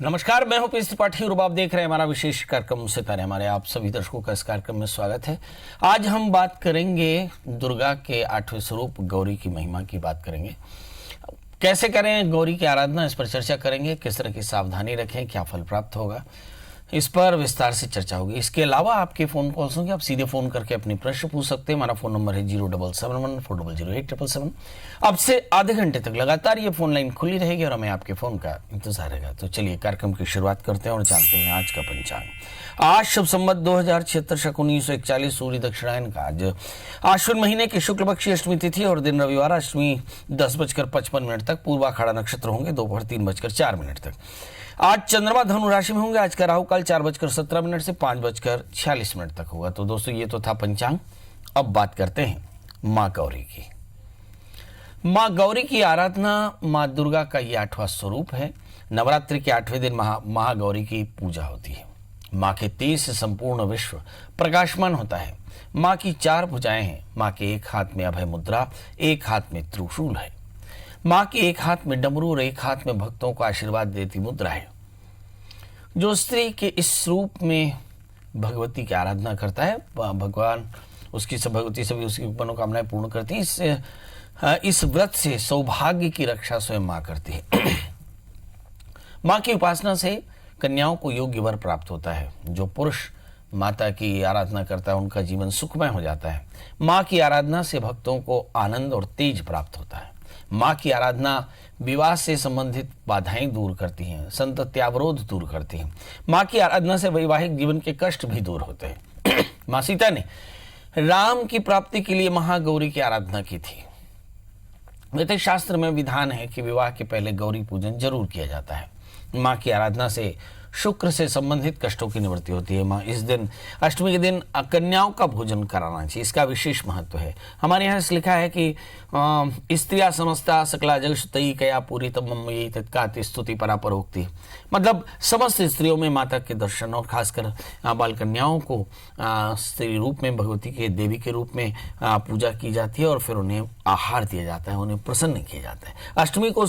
नमस्कार, मैं हूं पीएस त्रिपाठी और आप देख रहे हैं हमारा विशेष कार्यक्रम सितारे। हमारे आप सभी दर्शकों का इस कार्यक्रम में स्वागत है। आज हम बात करेंगे दुर्गा के 8वें स्वरूप गौरी की महिमा की बात करेंगे। कैसे करें गौरी की आराधना, इस पर चर्चा करेंगे। किस तरह की सावधानी रखें, क्या फल प्राप्त होगा, इस पर विस्तार से चर्चा होगी। इसके अलावा आपके फोन कॉल्स होंगे, आप सीधे फोन करके अपने प्रश्न पूछ सकते हैं। हमारा फोन नंबर है 07714008777। अब से आधे घंटे तक लगातार ये फोन लाइन खुली रहेगी और हमें आपके फोन का इंतजार रहेगा। तो चलिए कार्यक्रम की शुरुआत करते हैं और जानते हैं आज का पंचांग। आज शुभ संवत 2076 शक 1941 सूर्य दक्षिणायन का आज आश्विन महीने की शुक्ल पक्ष अष्टमी तिथि और दिन रविवार। अष्टमी 10:55 तक, पूर्व आखाड़ा नक्षत्र होंगे दोपहर 3:04 तक। आज चंद्रमा धनु राशि में होंगे। आज का राहु काल 4:17 से 5:46 तक होगा। तो दोस्तों ये तो था पंचांग। अब बात करते हैं माँ गौरी की। माँ गौरी की आराधना, माँ दुर्गा का ये 8वां स्वरूप है। नवरात्रि के 8वें दिन महागौरी की पूजा होती है। माँ के तेज से संपूर्ण विश्व प्रकाशमान होता है। माँ की 4 भुजाएं हैं। माँ के एक हाथ में अभय मुद्रा, एक हाथ में त्रिशूल है। माँ के एक हाथ में डमरू और एक हाथ में भक्तों को आशीर्वाद देती मुद्रा है। जो स्त्री के इस रूप में भगवती की आराधना करता है, भगवान उसकी भगवती सभी उसकी मनोकामनाएं पूर्ण करती है। इस व्रत से सौभाग्य की रक्षा स्वयं माँ करती है। माँ की उपासना से कन्याओं को योग्य वर प्राप्त होता है। जो पुरुष माता की आराधना करता है उनका जीवन सुखमय हो जाता है। माँ की आराधना से भक्तों को आनंद और तेज प्राप्त होता है। माँ की आराधना विवाह से संबंधित बाधाएं दूर करती हैं, संतत्यावरोध दूर करती हैं। माँ की आराधना से वैवाहिक जीवन के कष्ट भी दूर होते हैं। माँ सीता ने राम की प्राप्ति के लिए महागौरी की आराधना की थी। वैदिक शास्त्र में विधान है कि विवाह के पहले गौरी पूजन जरूर किया जाता है। माँ की आराधना से शुक्र से संबंधित कष्टों की निवृत्ति होती है। माँ इस दिन, अष्टमी के दिन, कन्याओं का भोजन कराना चाहिए। इसका विशेष महत्व है। हमारे यहाँ लिखा है कि स्त्रिया समस्ता सकला जगतई कया पूरी तम यही तत्कात स्तुति परापरोक्ति। मतलब समस्त स्त्रियों में माता के दर्शन और खासकर बाल कन्याओं को स्त्री रूप में, भगवती के देवी के रूप में पूजा की जाती है और फिर उन्हें आहार दिया जाता है, उन्हें प्रसन्न किया जाता है। अष्टमी को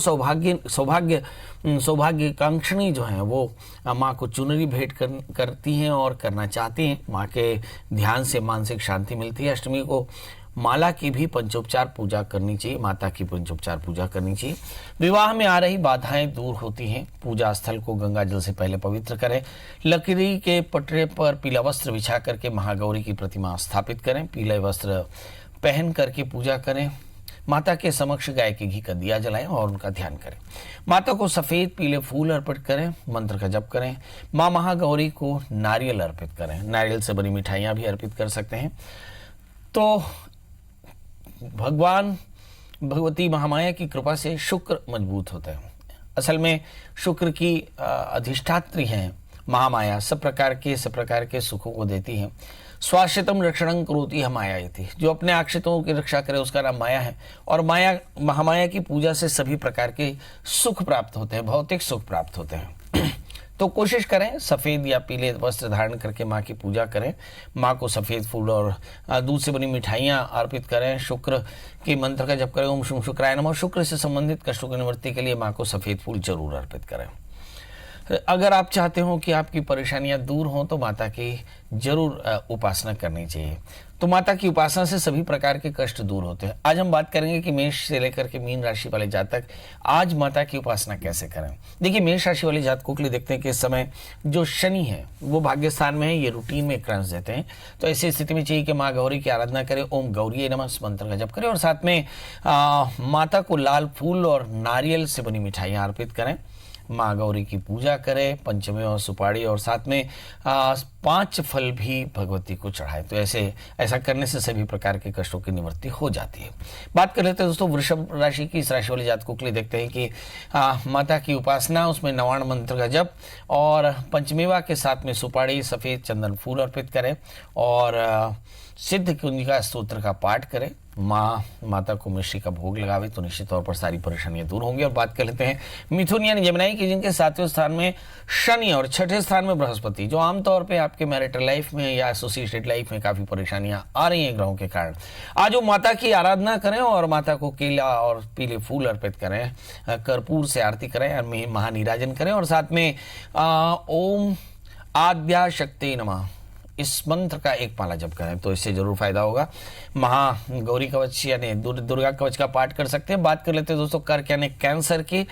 सौभाग्य कांक्षणी जो है वो माँ को चुनरी भेंट करती हैं और करना चाहती हैं। माँ के ध्यान से मानसिक शांति मिलती है। अष्टमी को माला की भी पंचोपचार पूजा करनी चाहिए, माता की पंचोपचार पूजा करनी चाहिए। विवाह में आ रही बाधाएं दूर होती हैं। पूजा स्थल को गंगा जल से पहले पवित्र करें। लकड़ी के पटरे पर पीला वस्त्र बिछा करके महागौरी की प्रतिमा स्थापित करें। पीले वस्त्र पहन करके पूजा करें। माता के समक्ष गाय के घी का दिया जलाएं और उनका ध्यान करें। माता को सफेद पीले फूल अर्पित करें। मंत्र का जप करें। माँ महागौरी को नारियल अर्पित करें। नारियल से बनी मिठाइयाँ भी अर्पित कर सकते हैं। तो भगवती महामाया की कृपा से शुक्र मजबूत होता है। असल में शुक्र की अधिष्ठात्री हैं महामाया। सब प्रकार के सुखों को देती हैं। स्वाश्रितम रक्षणं करोति माया थी। जो अपने आश्रितों की रक्षा करे उसका नाम माया है। और माया, महामाया की पूजा से सभी प्रकार के सुख प्राप्त होते हैं, भौतिक सुख प्राप्त होते हैं। तो कोशिश करें सफ़ेद या पीले वस्त्र धारण करके माँ की पूजा करें। माँ को सफ़ेद फूल और दूध से बनी मिठाइयाँ अर्पित करें। शुक्र के मंत्र का जप करें, ओम शुम शुक्राय नमः। शुक्र से संबंधित कष्टों की निवृत्ति के लिए माँ को सफ़ेद फूल जरूर अर्पित करें। अगर आप चाहते हो कि आपकी परेशानियां दूर हों तो माता की जरूर उपासना करनी चाहिए। तो माता की उपासना से सभी प्रकार के कष्ट दूर होते हैं। आज हम बात करेंगे कि मेष से लेकर के मीन राशि वाले जातक आज माता की उपासना कैसे करें। देखिए, मेष राशि वाले जातकों के लिए देखते हैं कि इस समय जो शनि है वो भाग्य स्थान में है। ये रूटीन में क्रंस देते हैं। तो ऐसी स्थिति में चाहिए कि माँ गौरी की आराधना करें। ओम गौरी नमः मंत्र का जप करें और साथ में माता को लाल फूल और नारियल से बनी मिठाइयाँ अर्पित करें। माँ गौरी की पूजा करें, पंचमे और सुपारी, और साथ में 5 फल भी भगवती को चढ़ाए। तो ऐसा करने से सभी प्रकार के कष्टों की निवृत्ति हो जाती है। बात कर लेते हैं दोस्तों वृषभ राशि की। इस राशि वाले जातकों के लिए देखते हैं कि माता की उपासना, उसमें नवाण मंत्र का जप और पंचमेवा के साथ में सुपारी, सफ़ेद चंदन फूल अर्पित करें और सिद्ध कुंजिका स्तोत्र का पाठ करें। माता को मिश्री का भोग लगावे तो निश्चित तौर पर सारी परेशानियां दूर होंगी। और बात कर लेते हैं मिथुन यानी जमुनाई की, जिनके 7वें स्थान में शनि और 6ठे स्थान में बृहस्पति, जो आमतौर पे आपके मैरिटल लाइफ में या एसोसिएटेड लाइफ में काफी परेशानियां आ रही हैं ग्रहों के कारण। आज वो माता की आराधना करें और माता को केला और पीले फूल अर्पित करें, कर्पूर से आरती करें, महानीराजन करें और साथ में ओम आद्या शक्ति नमः इस मंत्र का एक माला जप करें तो इससे जरूर फायदा होगा। महागौरी कवच यानी दुर्गा कवच का पाठ कर सकते हैं। बात कर लेते हैं दोस्तों कर्क यानी कैंसर की।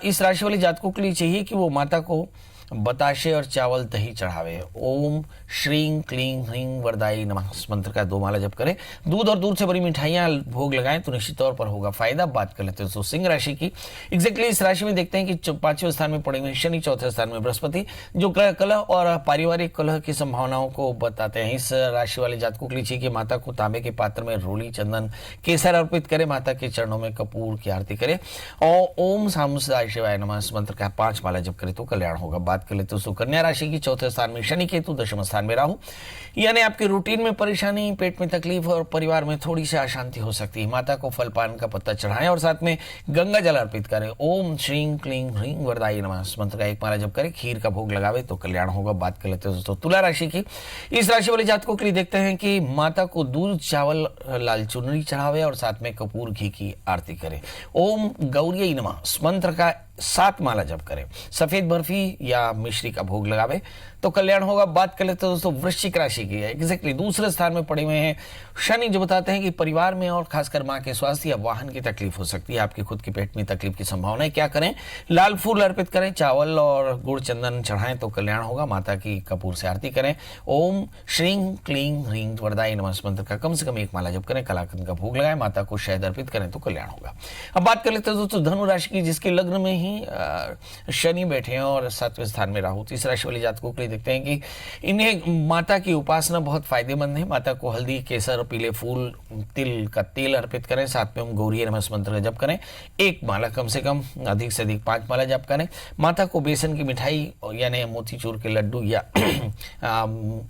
इस राशि वाले जातकों के लिए चाहिए कि वो माता को बताशे और चावल दही चढ़ावे। ओम श्रीं क्लीं ह्रीं वरदाई नमः इस मंत्र का 2 माला जप करें। दूध और दूध से बड़ी मिठाइयां भोग लगाएं तो निश्चित तौर पर होगा फायदा। बात कर लेते हैं दोस्तों सिंह राशि की। एग्जैक्टली इस राशि में देखते हैं कि 5वें स्थान में पड़े हुए शनि, 4थे स्थान में बृहस्पति, जो कलह और पारिवारिक कलह की संभावनाओं को बताते हैं। इस राशि वाले जातकों के लिए चाहिए कि माता को तांबे के पात्र में रोली, चंदन, केसर अर्पित करें, माता के चरणों में कपूर की आरती करें और ओम सामुदाय शिवाय नमः इस मंत्र का 5 माला जप करें तो कल्याण होगा। बात कर लेते हैं कन्या राशि की। 4थे स्थान में शनि, केतु, 10वें स्थान में राहु, यानी आपके रूटीन में परेशानी, पेट में तकलीफ और परिवार में थोड़ी सी अशांति हो सकती है। माता को फल पान का पत्ता चढ़ाएं और साथ में गंगा जल अर्पित करें। ओम श्रीं क्लीं ह्रीं वरदाई नमः इस मंत्र का 1 माला जप करें, खीर का भोग लगावे तो कल्याण होगा। बात कर लेते हैं दोस्तों तुला राशि की। इस राशि वाले जातकों के लिए देखते हैं कि माता को दूध, चावल, लाल चुनरी चढ़ावे और साथ में कपूर घी की आरती करें। ओम गौरी नमः इस मंत्र का 7 माला जप करें, सफेद बर्फी या मिश्री का भोग लगावे तो कल्याण होगा। बात कर लेते हैं दोस्तों वृश्चिक राशि की है। एग्जैक्टली दूसरे स्थान में पड़े हुए हैं शनि, जो बताते हैं कि परिवार में और खासकर मां के स्वास्थ्य या वाहन की तकलीफ हो सकती है। आपके खुद के पेट में तकलीफ की संभावना है। क्या करें? लाल फूल अर्पित करें, चावल और गुड़ चंदन चढ़ाएं तो कल्याण होगा। माता की कपूर से आरती करें। ओम श्रीं क्लीं ह्रीं वरदाई नमः इस मंत्र का कम से कम 1 माला जप करें, कलाकंद का भोग लगाएं, माता को शहद अर्पित करें तो कल्याण होगा। अब बात कर लेते हैं दोस्तों धनु राशि की, जिसके लग्न में शनि बैठे हैं और 7वें स्थान में राहु। इस राशि वाले जातकों के लिए देखते हैं कि इन्हें माता की उपासना बहुत फायदेमंद है। माता को हल्दी, केसर, पीले फूल, तिल का तेल अर्पित करें, साथ में हम गौरी नमः मंत्र का जप करें। 1 माला कम से कम, अधिक से अधिक 5 माला जप करें। माता को बेसन की मिठाई यानी मोतीचूर के लड्डू या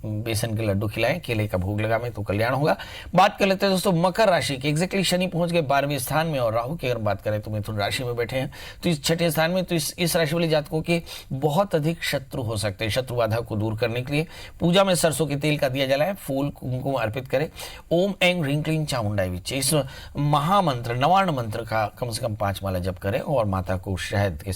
बेसन के लड्डू खिलाएं, केले का भोग लगाएं तो कल्याण होगा। बात कर लेते हैं दोस्तों मकर राशि की। एग्जैक्टली शनि पहुंच गए 12वें स्थान में और राहु की अगर बात करें तो मिथुन राशि में बैठे हैं तो इस 6ठे स्थान में। तो इस राशि वाले जातकों के बहुत अधिक शत्रु हो सकते हैं। शत्रु बाधा को दूर करने के लिए पूजा में सरसों के तेल का दिया जलाएं, फूल कुमकुम अर्पित करें। ओम ऐं ह्रीं क्लीं चामुंडाई विच्चे इस महामंत्र नवार्ण मंत्र का कम से कम 5 माला जप करें और माता को शहद के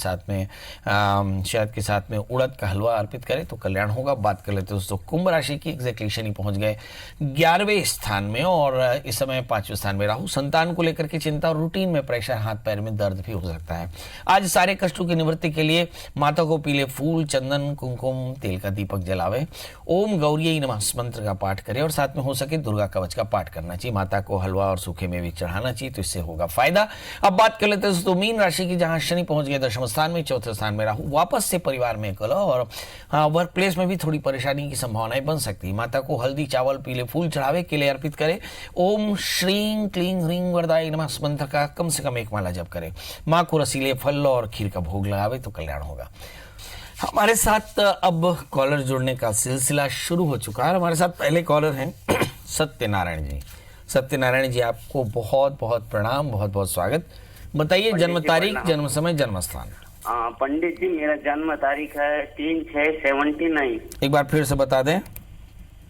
साथ में उड़द का हलवा अर्पित करें तो कल्याण होगा। बात कर लेते हैं दोस्तों कुंभ राशि की। एग्जैक्टली शनि पहुंच गए 11वें स्थान में और इस समय 5वें स्थान में राहु। संतान को लेकर के चिंता और रूटीन में प्रेशर, हाथ पैर में दर्द भी हो सकता है। आज सारे कष्टों की निवृत्ति के लिए माता को पीले फूल, चंदन, कुमकुम, तेल का दीपक जलावे। ओम गौरी नमः मंत्र का पाठ करें और साथ में हो सके दुर्गा कवच का पाठ करना चाहिए। माता को हलवा और सूखे मेवे चढ़ाना चाहिए तो इससे होगा फायदा। अब बात कर लेते हैं दोस्तों मीन राशि की, जहां शनि पहुंच गए 10वें स्थान में, 4थे स्थान में राहु। वापस से परिवार में कलह और वर्क प्लेस में भी थोड़ी परेशानी की संभावनाएं बन सकती है। माता को हल्दी, चावल, पीले फूल चढ़ावे, केले अर्पित करें। ओम श्रीं क्लीं ह्रीं वरदाई नमः मंत्र का कम से कम 1 माला जप करें। मां को रसीले फल और खीर का भोग लगावे तो कल्याण होगा। हमारे साथ अब कॉलर जुड़ने का सिलसिला शुरू हो चुका है। हमारे साथ पहले कॉलर हैं सत्यनारायण जी। सत्यनारायण जी, आपको बहुत बहुत प्रणाम, बहुत बहुत स्वागत। बताइए जन्म तारीख, जन्म समय, जन्म स्थान। पंडित जी, मेरा जन्म तारीख है 3/6/79। एक बार फिर से बता दें।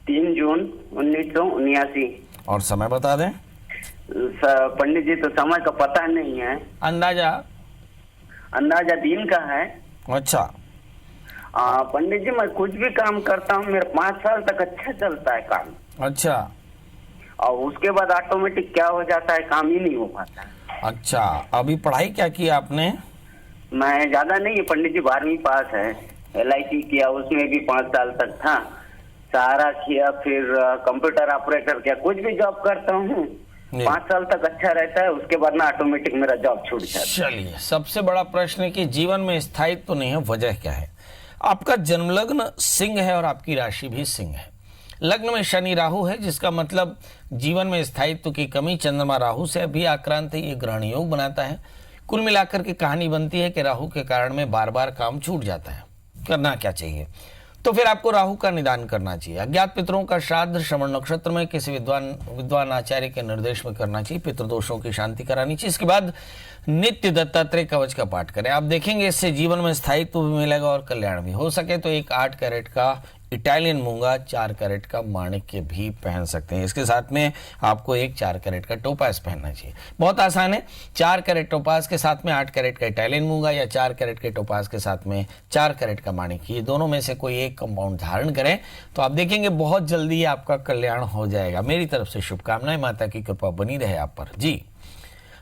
3 जून 1979। और समय बता दें। पंडित जी, तो समय का पता नहीं है। अंदाजा दिन का है। अच्छा। पंडित जी, मैं कुछ भी काम करता हूँ, मेरा 5 साल तक अच्छा चलता है काम। अच्छा। और उसके बाद ऑटोमेटिक क्या हो जाता है, काम ही नहीं हो पाता है। अच्छा, अभी पढ़ाई क्या की आपने? मैं ज्यादा नहीं है पंडित जी, 12वीं पास है। LIC किया, उसमें भी 5 साल तक था, सारा किया, फिर कंप्यूटर ऑपरेटर किया, कुछ भी जॉब करता हूँ 5 साल तक अच्छा रहता है, उसके बाद ना ऑटोमेटिक मेरा जॉब छूट जाता है। चलिए, सबसे बड़ा प्रश्न है कि जीवन में स्थायित्व तो नहीं है, वजह क्या है? आपका जन्म लग्न सिंह है और आपकी राशि भी सिंह है। लग्न में शनि राहु है, जिसका मतलब जीवन में स्थायित्व की कमी। चंद्रमा राहु से भी आक्रांत है, ये ग्रहण योग बनाता है। कुल मिलाकर के कहानी बनती है कि राहु के कारण में बार बार काम छूट जाता है। करना क्या चाहिए? तो फिर आपको राहु का निदान करना चाहिए। अज्ञात पितरों का श्राद्ध श्रवण नक्षत्र में किसी विद्वान आचार्य के निर्देश में करना चाहिए। पितृदोषों की शांति करानी चाहिए। इसके बाद नित्य दत्तात्रेय कवच का पाठ करें। आप देखेंगे इससे जीवन में स्थायित्व भी मिलेगा और कल्याण भी। हो सके तो एक 8 कैरेट का इटालियन मूंगा, 4 कैरेट का माणिक्य भी पहन सकते हैं। इसके साथ में आपको एक 4 कैरेट का टोपास पहनना चाहिए। बहुत आसान है। 4 कैरेट टोपास के साथ में 8 कैरेट का इटालियन मूंगा या 4 कैरेट के टोपास के साथ में 4 कैरेट का माणिक्य, ये दोनों में से कोई एक कंपाउंड धारण करें तो आप देखेंगे बहुत जल्दी आपका कल्याण हो जाएगा। मेरी तरफ से शुभकामनाएं, माता की कृपा बनी रहे आप पर। जी,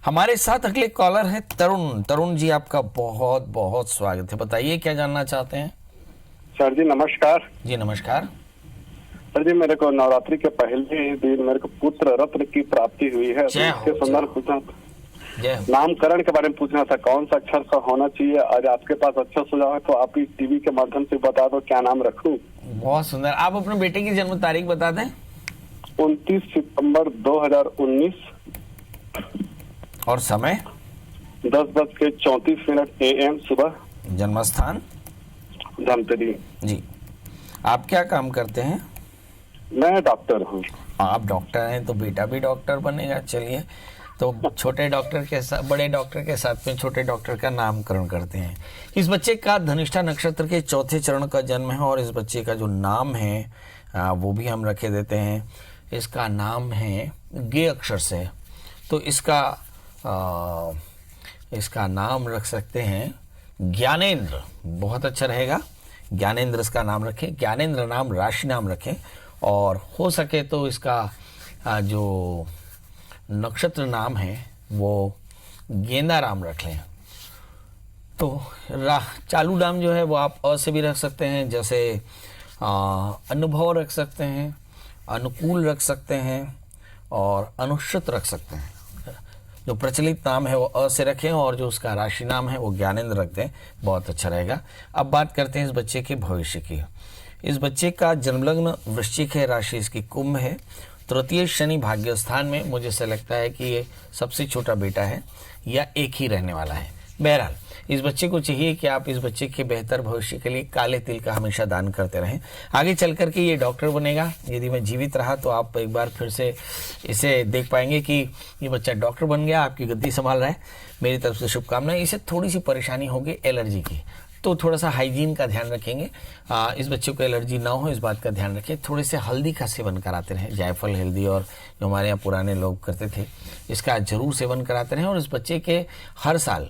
हमारे साथ अगले कॉलर है तरुण। तरुण जी, आपका बहुत बहुत स्वागत है। बताइए क्या जानना चाहते हैं। सर जी नमस्कार। जी नमस्कार। सर जी मेरे को नवरात्रि के पहले ही दिन मेरे को पुत्र रत्न की प्राप्ति हुई है। जय हो, इसके संदर्भ पूछना, जय हो। नामकरण के बारे में पूछना था, कौन सा अक्षर का होना चाहिए। आज आपके पास अच्छा सुझाव है तो आप इस टीवी के माध्यम से बता दो क्या नाम रखूं। बहुत सुंदर। आप अपने बेटे की जन्म तारीख बता दें। 29 सितंबर 2019 और समय 10:34 AM सुबह। जन्म स्थान धमतरी। जी। आप क्या काम करते हैं। मैं डॉक्टर हूँ। आप डॉक्टर हैं तो बेटा भी डॉक्टर बनेगा। चलिए, तो छोटे डॉक्टर के साथ बड़े डॉक्टर के साथ में छोटे डॉक्टर का नामकरण करते हैं। इस बच्चे का धनिष्ठा नक्षत्र के 4थे चरण का जन्म है और इस बच्चे का जो नाम है वो भी हम रखे देते हैं। इसका नाम है गे अक्षर से, तो इसका नाम रख सकते हैं ज्ञानेंद्र। बहुत अच्छा रहेगा। ज्ञानेंद्र इसका नाम रखें। ज्ञानेंद्र नाम राशि नाम रखें और हो सके तो इसका जो नक्षत्र नाम है वो गेंदा राम रख लें। तो चालू नाम जो है वो आप अ से भी रख सकते हैं, जैसे अनुभव रख सकते हैं, अनुकूल रख सकते हैं और अनुश्रुत रख सकते हैं। जो प्रचलित नाम है वो अ से रखें और जो उसका राशि नाम है वो ज्ञानेंद्र रख दें। बहुत अच्छा रहेगा। अब बात करते हैं इस बच्चे के भविष्य की। इस बच्चे का जन्मलग्न वृश्चिक है, राशि इसकी कुंभ है, तृतीय शनि भाग्य स्थान में। मुझे ऐसा लगता है कि ये सबसे छोटा बेटा है या एक ही रहने वाला है। बहरहाल इस बच्चे को चाहिए कि आप इस बच्चे के बेहतर भविष्य के लिए काले तिल का हमेशा दान करते रहें। आगे चल करके ये डॉक्टर बनेगा। यदि मैं जीवित रहा तो आप एक बार फिर से इसे देख पाएंगे कि ये बच्चा डॉक्टर बन गया, आपकी गद्दी संभाल रहा है। मेरी तरफ से शुभकामनाएं। इसे थोड़ी सी परेशानी होगी एलर्जी की, तो थोड़ा सा हाइजीन का ध्यान रखेंगे। इस बच्चे को एलर्जी ना हो इस बात का ध्यान रखें। थोड़े से हल्दी का सेवन कराते रहें, जायफल हल्दी, और जो हमारे यहाँ पुराने लोग करते थे इसका जरूर सेवन कराते रहें। और इस बच्चे के हर साल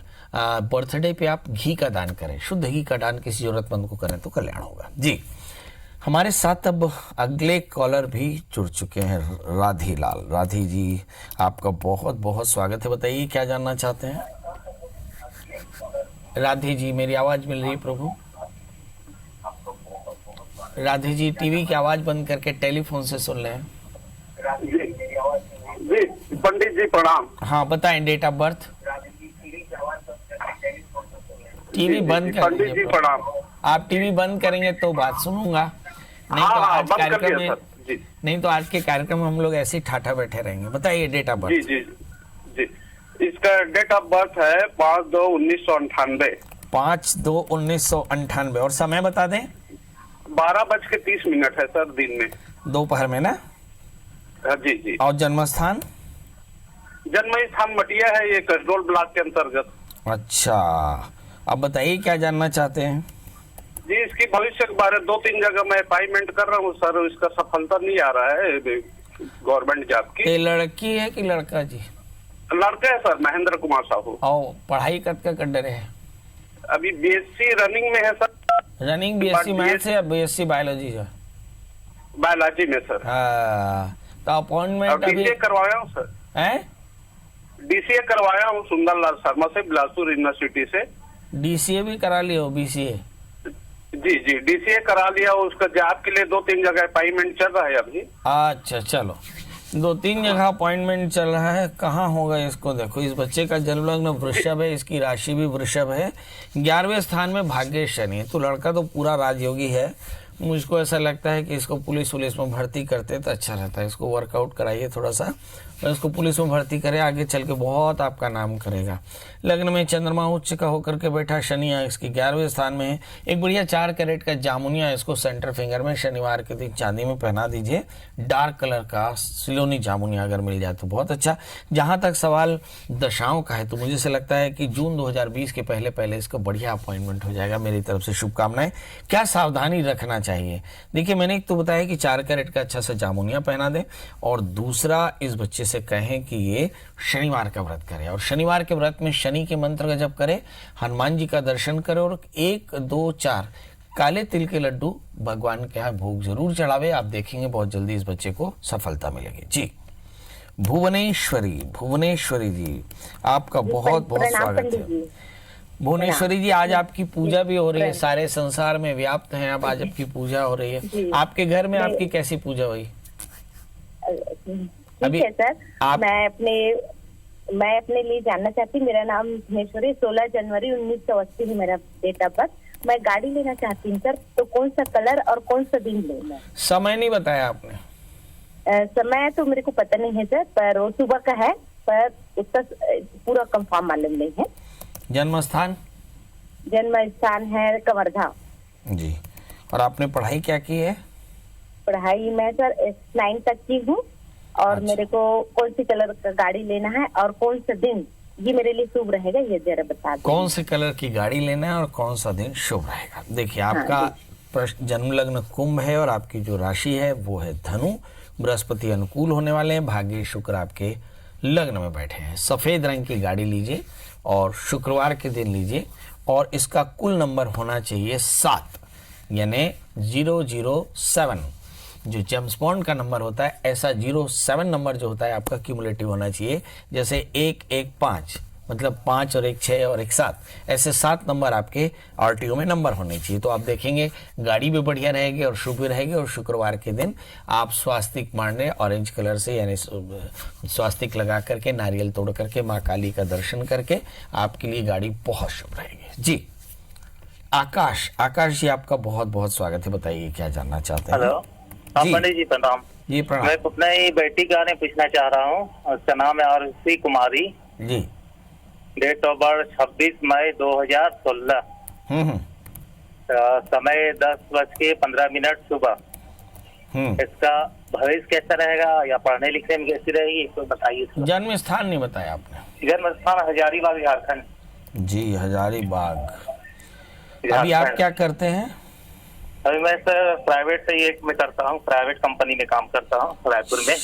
बर्थडे पे आप घी का दान करें। शुद्ध घी का दान किसी जरूरतमंद को करें तो कल्याण होगा। जी, हमारे साथ अब अगले कॉलर भी जुड़ चुके हैं, राधी लाल। राधी जी, आपका बहुत बहुत स्वागत है। बताइए क्या जानना चाहते हैं। राधी जी, मेरी आवाज मिल रही है प्रभु। राधी जी, टीवी की आवाज बंद करके टेलीफोन से सुन लें। जी पंडित जी प्रणाम। हाँ बताएं, डेट ऑफ बर्थ। टीवी बंद कर पंडित जी प्रणाम। आप टीवी बंद करेंगे तो बात सुनूंगा, नहीं तो आज कार्यक्रम में नहीं तो आज के कार्यक्रम में हम लोग ऐसे ही ठाठा बैठे रहेंगे। बताइए डेट ऑफ बर्थ। जी जी जी, इसका डेट ऑफ बर्थ है 5/2/1998। 5/2/1998। और समय बता दें। 12:30 है सर, दिन में, दोपहर में ना। जी जी। और जन्म स्थान। जन्म स्थान मटिया है, ये कसडोल ब्लॉक के अंतर्गत। अच्छा, अब बताइए क्या जानना चाहते हैं। जी, इसकी भविष्य के बारे में 2-3 जगह मैं अपॉइंटमेंट कर रहा हूँ सर, इसका सफलता नहीं आ रहा है गवर्नमेंट जॉब की। ये लड़की है कि लड़का जी। लड़का है सर, महेंद्र कुमार साहू। और पढ़ाई कब का कर रहे हैं। अभी बीएससी रनिंग में है सर। रनिंग बीएससी मैथ्स है या बीएससी बायोलॉजी है। बायोलॉजी में सर। तो अपॉइंटमेंट अभी डीसीए करवाया हूँ सर। हैं। डीसीए करवाया हूँ सुंदरलाल शर्मा से, बिलासपुर यूनिवर्सिटी से। डीसीए भी करा लियो, बीसीए। जी जी, डीसीए करा लिया। उसका जॉब के लिए 2-3 जगह अपॉइंटमेंट चल रहा है अभी। अच्छा, चलो 2-3 जगह अपॉइंटमेंट चल रहा है। कहाँ होगा इसको देखो। इस बच्चे का जन्मलग्न वृषभ है, इसकी राशि भी वृषभ है, 11वें स्थान में भाग्य शनि है। तो लड़का तो पूरा राजयोगी है। मुझको ऐसा लगता है कि इसको पुलिस में भर्ती करते तो अच्छा रहता है। इसको वर्कआउट कराइए थोड़ा सा, और इसको पुलिस में भर्ती करे, आगे चल के बहुत आपका नाम करेगा। लग्न में चंद्रमा उच्च का होकर के बैठा, शनि इसकी 11वें स्थान में है। एक बढ़िया 4 कैरेट का जामुनिया इसको सेंटर फिंगर में शनिवार के दिन चांदी में पहना दीजिए। डार्क कलर का सिलोनी जामुनिया अगर मिल जाए तो बहुत अच्छा। जहां तक सवाल दशाओं का है तो मुझे से लगता है कि जून 2020 के पहले पहले इसका बढ़िया अपॉइंटमेंट हो जाएगा। मेरी तरफ से शुभकामनाएं। क्या सावधानी रखना चाहिए? देखिए, मैंने एक तो बताया कि 4 कैरेट का अच्छा सा जामुनिया पहना दें, और दूसरा इस बच्चे से कहें कि ये शनिवार का व्रत करे, और शनिवार के व्रत में शनि के मंत्र का जप करे, हनुमान जी का दर्शन करे, और 1, 2, 4 काले तिल के लड्डू भगवान के यहाँ भोग जरूर चढ़ावे। आप देखेंगे बहुत जल्दी इस बच्चे को सफलता मिलेगी। जी, भुवनेश्वरी जी, आपका बहुत बहुत स्वागत है। भुवनेश्वरी जी, आज आपकी पूजा भी हो रही है, सारे संसार में व्याप्त हैं आप, आज आपकी पूजा हो रही है। आपके घर में आपकी कैसी पूजा हुई? ठीक है सर, मैं अपने लिए जानना चाहती हूँ। मेरा नाम भुवनेश्वरी, 16 जनवरी 1980 है मेरा डेट ऑफ बर्थ। मैं गाड़ी लेना चाहती हूँ सर, तो कौन सा कलर और कौन सा दिन लेना? समय नहीं बताया आपने? समय तो मेरे को पता नहीं है सर, पर वो सुबह का है, पर उसका पूरा कंफर्म मालूम नहीं है। जन्म स्थान? जन्म स्थान है कवर्धा। जी, और आपने पढ़ाई क्या की है? पढ़ाई मैं सर 9 तक की हूँ, और अच्छा। मेरे को कौन सी कलर का गाड़ी लेना है और कौन सा दिन ये मेरे लिए शुभ रहेगा, ये जरा बता दो। कौन से कलर की गाड़ी लेना है और कौन सा दिन शुभ रहेगा? देखिए, आपका जन्म लग्न कुंभ है और आपकी जो राशि है वो है धनु। बृहस्पति अनुकूल होने वाले हैं, भाग्य शुक्र आपके लग्न में बैठे हैं। सफेद रंग की गाड़ी लीजिए और शुक्रवार के दिन लीजिए, और इसका कुल नंबर होना चाहिए 7, यानी 007। जो जेम्स बॉन्ड का नंबर होता है, ऐसा 07 नंबर जो होता है आपका क्यूमुलेटिव होना चाहिए। जैसे 115 मतलब 5 और 1 6 और 1 7, ऐसे 7 नंबर आपके आरटीओ में नंबर होने चाहिए। तो आप देखेंगे गाड़ी भी बढ़िया रहेगी और शुभ भी रहेगी। और शुक्रवार के दिन आप स्वास्तिक मारने ऑरेंज कलर से, यानी स्वास्तिक लगा करके, नारियल तोड़ करके, माँ काली का दर्शन करके आपके लिए गाड़ी बहुत शुभ रहेगी। जी, आकाश जी, आपका बहुत बहुत स्वागत है। बताइए क्या जानना चाहते हैं? हेलो, जी। पंडित जी प्रणाम। जी प्रणाम। मैं अपने बेटी का बारे में पूछना चाह रहा हूँ। उसका नाम है आरुषि कुमारी। जी। डेट ऑफ बर्थ 26 मई 2016। समय 10:15 सुबह। इसका भविष्य कैसा रहेगा, या पढ़ने लिखने में कैसी रहेगी, इसको बताइए। जन्म स्थान नहीं बताया आपने? जन्म स्थान हजारीबाग, झारखंड। जी, हजारीबाग। अभी आप क्या करते हैं? अभी मैं सर प्राइवेट से एक में करता हूँ, प्राइवेट कंपनी में काम करता हूँ रायपुर में।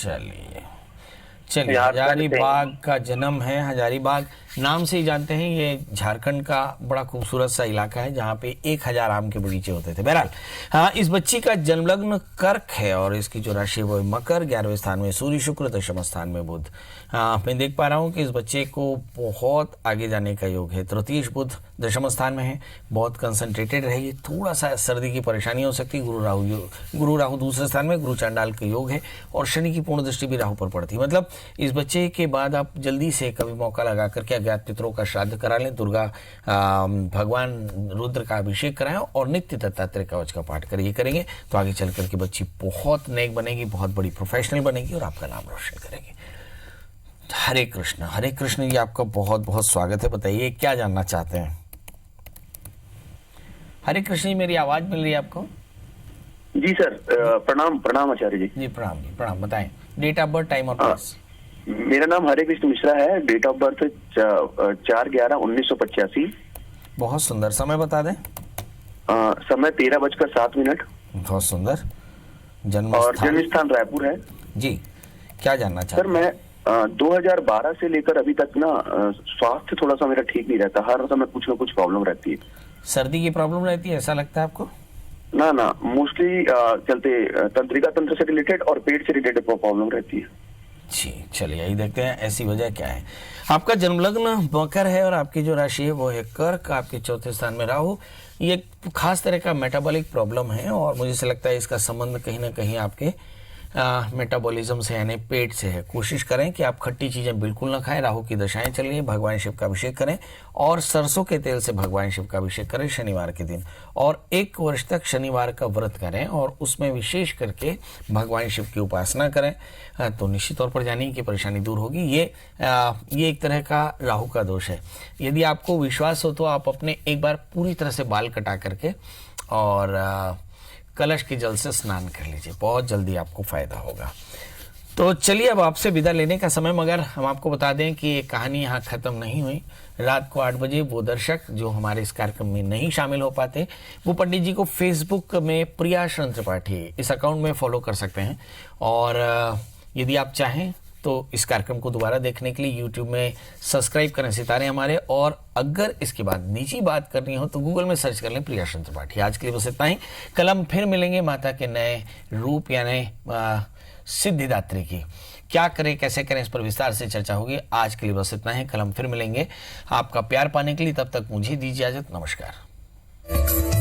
चलिए, हजारीबाग का जन्म है। हजारीबाग नाम से ही जानते हैं, ये झारखंड का बड़ा खूबसूरत सा इलाका है जहाँ पे 1000 आम के बगीचे होते थे। बहरहाल, हाँ, इस बच्ची का जन्मलग्न कर्क है और इसकी जो राशि है वो मकर, 11वें स्थान में सूर्य शुक्र, 10वें स्थान में बुध। हाँ, मैं देख पा रहा हूँ कि इस बच्चे को बहुत आगे जाने का योग है। तृतीय बुध 10वें स्थान में है, बहुत कंसंट्रेटेड रहेगी। थोड़ा सा सर्दी की परेशानी हो सकती है। गुरु राहु दूसरे स्थान में, गुरु चांडाल का योग है, और शनि की पूर्ण दृष्टि भी राहु पर पड़ती है। मतलब इस बच्चे के बाद आप जल्दी से कभी मौका लगा करके अज्ञात पितरों का श्राद्ध करा लें, दुर्गा भगवान रुद्र का अभिषेक कराएं, और नित्य दत्तात्रेय कवच का पाठ करेंगे तो आगे चल करके बच्ची बहुत नेक बनेगी, बहुत बड़ी प्रोफेशनल बनेगी और आपका नाम रोशन करेगी। हरे कृष्ण जी, आपका बहुत बहुत स्वागत है। बताइए क्या जानना चाहते हैं? हरे कृष्ण जी, मेरी आवाज मिल रही है आपको? जी सर, प्रणाम आचार्य जी। जी प्रणाम। बताएं डेट ऑफ बर्थ, टाइम और प्लेस। मेरा नाम हरे कृष्ण मिश्रा है। Date of birth 4/11/1985। बहुत सुंदर। समय बता दें। समय 13:07। बहुत सुंदर। जन्म स्थान रायपुर है। जी, क्या जानना चाहते सर? मैं 2012 से लेकर अभी तक ना स्वास्थ्य थोड़ा सा मेरा ठीक नहीं रहता। हर समय कुछ ना कुछ प्रॉब्लम रहती है। सर्दी की प्रॉब्लम रहती है, ऐसा लगता है आपको? ना, मोस्टली चलते तंत्रिका तंत्र से रिलेटेड और पेट से रिलेटेड प्रॉब्लम रहती है। जी, चलिए यही देखते हैं ऐसी वजह क्या है। आपका जन्मलग्न मकर है और आपकी जो राशि है वो है कर्क। आपके 4थे स्थान में राहु। ये खास तरह का मेटाबॉलिक प्रॉब्लम है और मुझे से लगता है इसका संबंध कहीं ना कहीं आपके मेटाबॉलिज्म से यानी पेट से है। कोशिश करें कि आप खट्टी चीज़ें बिल्कुल ना खाएं। राहु की दशाएं चल रही है, भगवान शिव का अभिषेक करें और सरसों के तेल से भगवान शिव का अभिषेक करें शनिवार के दिन, और 1 वर्ष तक शनिवार का व्रत करें और उसमें विशेष करके भगवान शिव की उपासना करें, तो निश्चित तौर पर जानिए कि परेशानी दूर होगी। ये एक तरह का राहु का दोष है। यदि आपको विश्वास हो तो आप अपने एक बार पूरी तरह से बाल कटा करके और कलश के जल से स्नान कर लीजिए, बहुत जल्दी आपको फायदा होगा। तो चलिए अब आपसे विदा लेने का समय, मगर हम आपको बता दें कि ये कहानी यहाँ ख़त्म नहीं हुई। रात को 8 बजे वो दर्शक जो हमारे इस कार्यक्रम में नहीं शामिल हो पाते, वो पंडित जी को फेसबुक में प्रिया शरण त्रिपाठी इस अकाउंट में फॉलो कर सकते हैं, और यदि आप चाहें तो इस कार्यक्रम को दोबारा देखने के लिए YouTube में सब्सक्राइब करें सितारे हमारे, और अगर इसके बाद निजी बात करनी हो तो गूगल में सर्च कर लें प्रिया शरण त्रिपाठी। आज के लिए बस इतना ही। कल हम फिर मिलेंगे माता के नए रूप यानी सिद्धिदात्री की। क्या करें कैसे करें इस पर विस्तार से चर्चा होगी। आज के लिए बस इतना ही। कल हम फिर मिलेंगे। आपका प्यार पाने के लिए तब तक मुझे दीजिए इजाजत। नमस्कार।